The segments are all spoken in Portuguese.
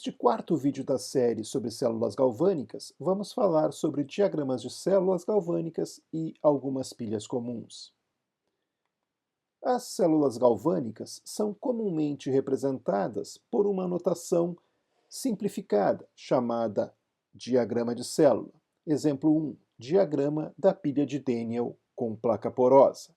Neste quarto vídeo da série sobre células galvânicas, vamos falar sobre diagramas de células galvânicas e algumas pilhas comuns. As células galvânicas são comumente representadas por uma notação simplificada, chamada diagrama de célula. Exemplo 1, diagrama da pilha de Daniell com placa porosa.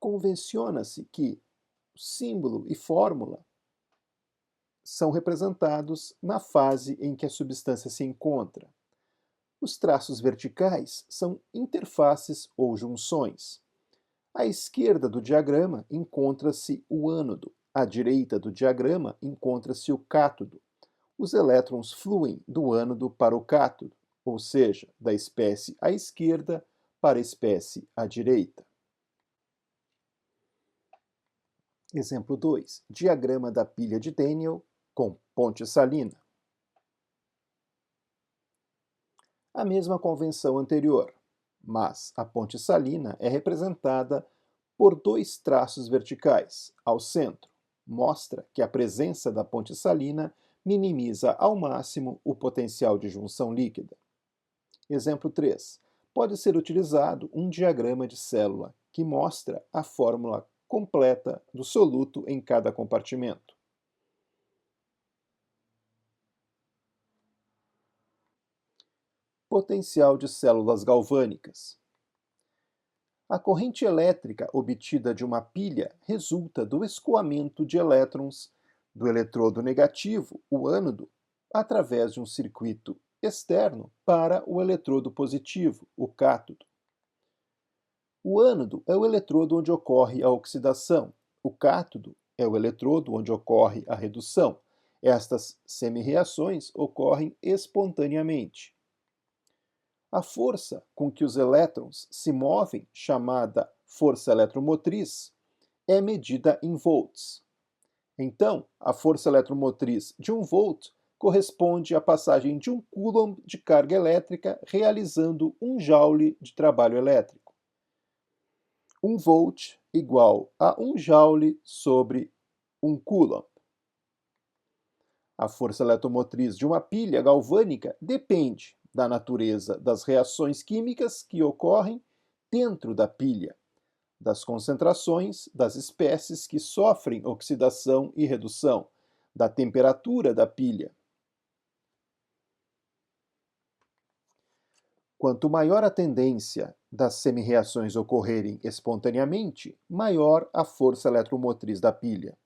Convenciona-se que símbolo e fórmula são representados na fase em que a substância se encontra. Os traços verticais são interfaces ou junções. À esquerda do diagrama encontra-se o ânodo, à direita do diagrama encontra-se o cátodo. Os elétrons fluem do ânodo para o cátodo, ou seja, da espécie à esquerda para a espécie à direita. Exemplo 2. Diagrama da pilha de Daniell com ponte salina. A mesma convenção anterior, mas a ponte salina é representada por dois traços verticais ao centro. Mostra que a presença da ponte salina minimiza ao máximo o potencial de junção líquida. Exemplo 3. Pode ser utilizado um diagrama de célula que mostra a fórmula completa do soluto em cada compartimento. Potencial de células galvânicas. A corrente elétrica obtida de uma pilha resulta do escoamento de elétrons do eletrodo negativo, o ânodo, através de um circuito externo para o eletrodo positivo, o cátodo. O ânodo é o eletrodo onde ocorre a oxidação, o cátodo é o eletrodo onde ocorre a redução. Estas semi-reações ocorrem espontaneamente. A força com que os elétrons se movem, chamada força eletromotriz, é medida em volts. Então, a força eletromotriz de 1 volt corresponde à passagem de 1 coulomb de carga elétrica realizando 1 joule de trabalho elétrico. 1 volt igual a 1 joule sobre 1 coulomb. A força eletromotriz de uma pilha galvânica depende da natureza das reações químicas que ocorrem dentro da pilha, das concentrações das espécies que sofrem oxidação e redução, da temperatura da pilha. Quanto maior a tendência das semi-reações ocorrerem espontaneamente, maior a força eletromotriz da pilha.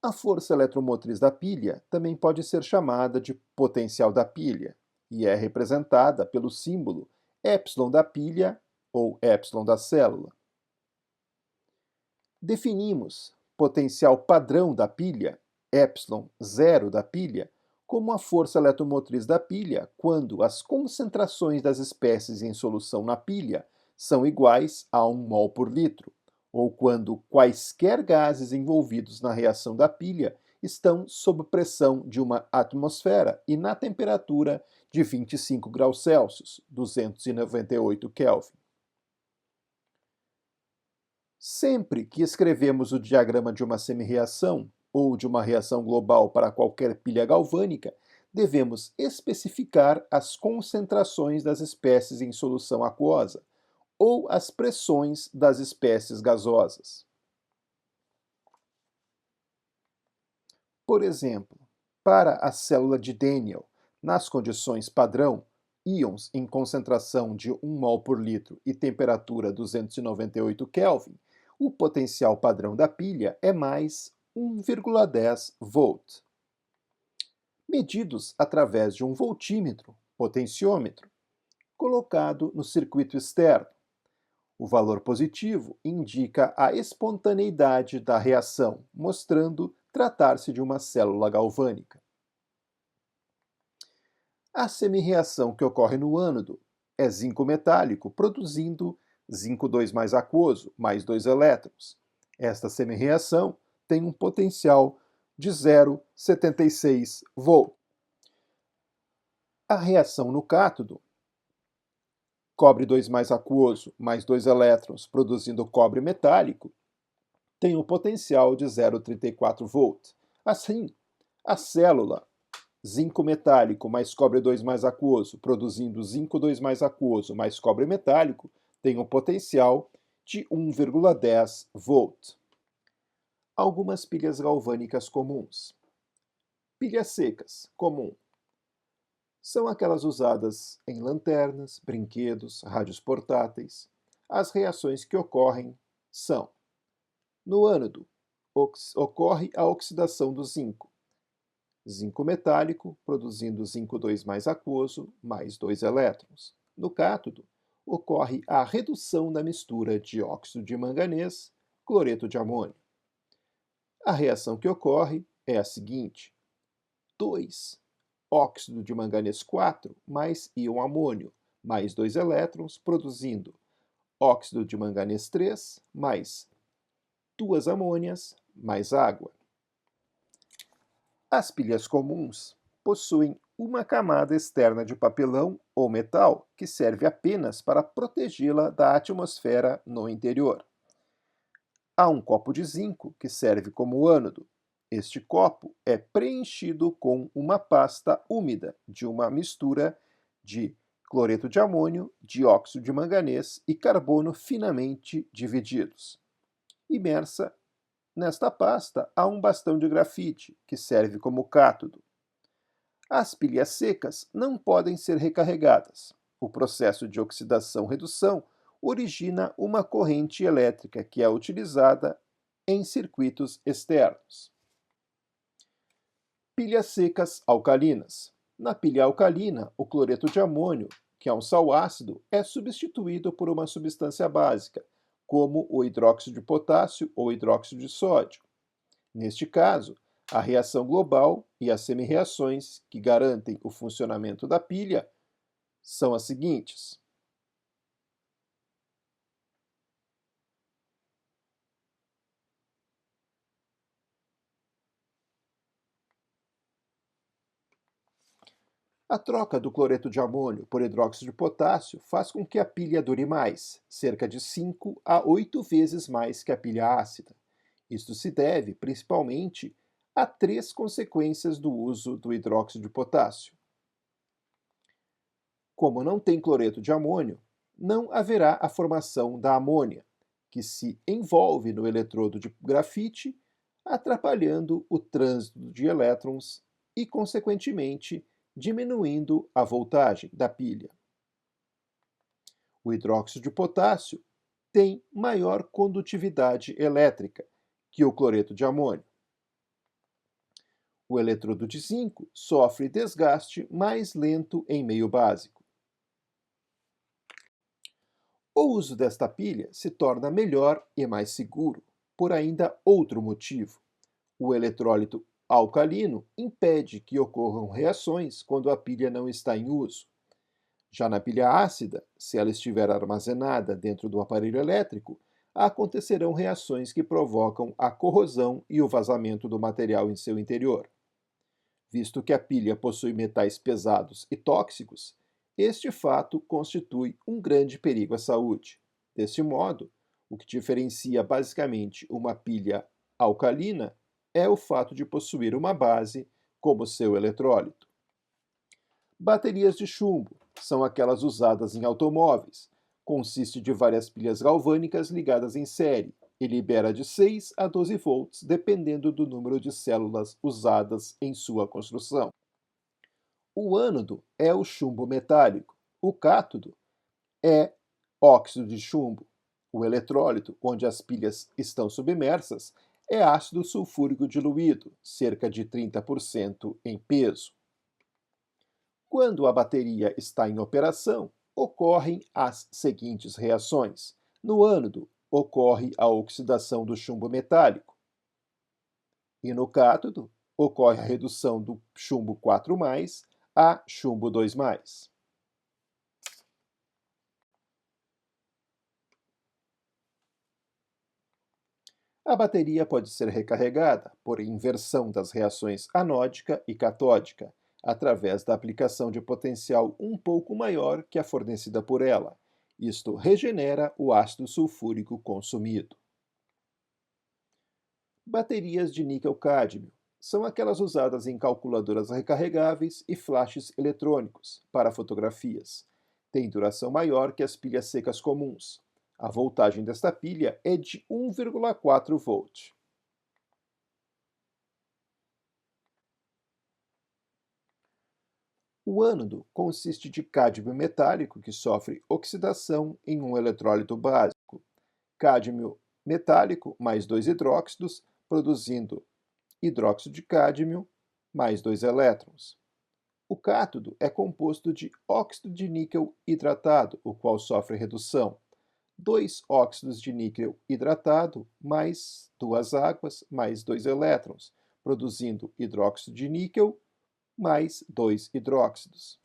A força eletromotriz da pilha também pode ser chamada de potencial da pilha e é representada pelo símbolo epsilon da pilha ou epsilon da célula. Definimos potencial padrão da pilha, epsilon zero da pilha, como a força eletromotriz da pilha quando as concentrações das espécies em solução na pilha são iguais a 1 mol por litro, ou quando quaisquer gases envolvidos na reação da pilha estão sob pressão de uma atmosfera e na temperatura de 25 graus Celsius, 298 Kelvin. Sempre que escrevemos o diagrama de uma semi-reação ou de uma reação global para qualquer pilha galvânica, devemos especificar as concentrações das espécies em solução aquosa ou as pressões das espécies gasosas. Por exemplo, para a célula de Daniell, nas condições padrão, íons em concentração de 1 mol por litro e temperatura 298 Kelvin, o potencial padrão da pilha é mais 1,10 volt. Medidos através de um voltímetro, potenciômetro, colocado no circuito externo. O valor positivo indica a espontaneidade da reação, mostrando tratar-se de uma célula galvânica. A semi-reação que ocorre no ânodo é zinco metálico, produzindo zinco 2 mais aquoso, mais 2 elétrons. Esta semi-reação tem um potencial de 0,76 volt. A reação no cátodo Cobre 2 mais aquoso mais 2 elétrons produzindo cobre metálico tem um potencial de 0,34 volt. Assim, a célula zinco metálico mais cobre 2 mais aquoso produzindo zinco 2 mais aquoso mais cobre metálico tem um potencial de 1,10 volt. Algumas pilhas galvânicas comuns. Pilhas secas, comum. São aquelas usadas em lanternas, brinquedos, rádios portáteis. As reações que ocorrem são: no ânodo, ocorre a oxidação do zinco. Zinco metálico, produzindo zinco 2 mais aquoso, mais 2 elétrons. No cátodo, ocorre a redução da mistura de óxido de manganês, cloreto de amônio. A reação que ocorre é a seguinte: 2 óxido de manganês 4 mais íon amônio, mais 2 elétrons, produzindo óxido de manganês 3 mais 2 amônias mais água. As pilhas comuns possuem uma camada externa de papelão ou metal que serve apenas para protegê-la da atmosfera no interior. Há um copo de zinco que serve como ânodo. Este copo é preenchido com uma pasta úmida de uma mistura de cloreto de amônio, dióxido de manganês e carbono finamente divididos. Imersa nesta pasta há um bastão de grafite, que serve como cátodo. As pilhas secas não podem ser recarregadas. O processo de oxidação-redução origina uma corrente elétrica que é utilizada em circuitos externos. Pilhas secas alcalinas. Na pilha alcalina, o cloreto de amônio, que é um sal ácido, é substituído por uma substância básica, como o hidróxido de potássio ou hidróxido de sódio. Neste caso, a reação global e as semi-reações que garantem o funcionamento da pilha são as seguintes. A troca do cloreto de amônio por hidróxido de potássio faz com que a pilha dure mais, cerca de 5 a 8 vezes mais que a pilha ácida. Isto se deve, principalmente, a 3 consequências do uso do hidróxido de potássio. Como não tem cloreto de amônio, não haverá a formação da amônia, que se envolve no eletrodo de grafite, atrapalhando o trânsito de elétrons e, consequentemente, diminuindo a voltagem da pilha. O hidróxido de potássio tem maior condutividade elétrica que o cloreto de amônio. O eletrodo de zinco sofre desgaste mais lento em meio básico. O uso desta pilha se torna melhor e mais seguro, por ainda outro motivo. O eletrólito alcalino impede que ocorram reações quando a pilha não está em uso. Já na pilha ácida, se ela estiver armazenada dentro do aparelho elétrico, acontecerão reações que provocam a corrosão e o vazamento do material em seu interior. Visto que a pilha possui metais pesados e tóxicos, este fato constitui um grande perigo à saúde. Deste modo, o que diferencia basicamente uma pilha alcalina é o fato de possuir uma base como seu eletrólito. Baterias de chumbo são aquelas usadas em automóveis. Consiste de várias pilhas galvânicas ligadas em série e libera de 6 a 12 volts, dependendo do número de células usadas em sua construção. O ânodo é o chumbo metálico. O cátodo é óxido de chumbo. O eletrólito, onde as pilhas estão submersas, é ácido sulfúrico diluído, cerca de 30% em peso. Quando a bateria está em operação, ocorrem as seguintes reações. No ânodo, ocorre a oxidação do chumbo metálico. E no cátodo, ocorre a redução do chumbo 4+, a chumbo 2+. A bateria pode ser recarregada por inversão das reações anódica e catódica, através da aplicação de potencial um pouco maior que a fornecida por ela, Isto regenera o ácido sulfúrico consumido. Baterias de níquel-cádmio são aquelas usadas em calculadoras recarregáveis e flashes eletrônicos para fotografias. Têm duração maior que as pilhas secas comuns. A voltagem desta pilha é de 1,4 volt. O ânodo consiste de cádmio metálico que sofre oxidação em um eletrólito básico. Cádmio metálico mais dois hidróxidos, produzindo hidróxido de cádmio mais dois elétrons. O cátodo é composto de óxido de níquel hidratado, o qual sofre redução. Dois óxidos de níquel hidratado mais duas águas mais dois elétrons, produzindo hidróxido de níquel mais dois hidróxidos.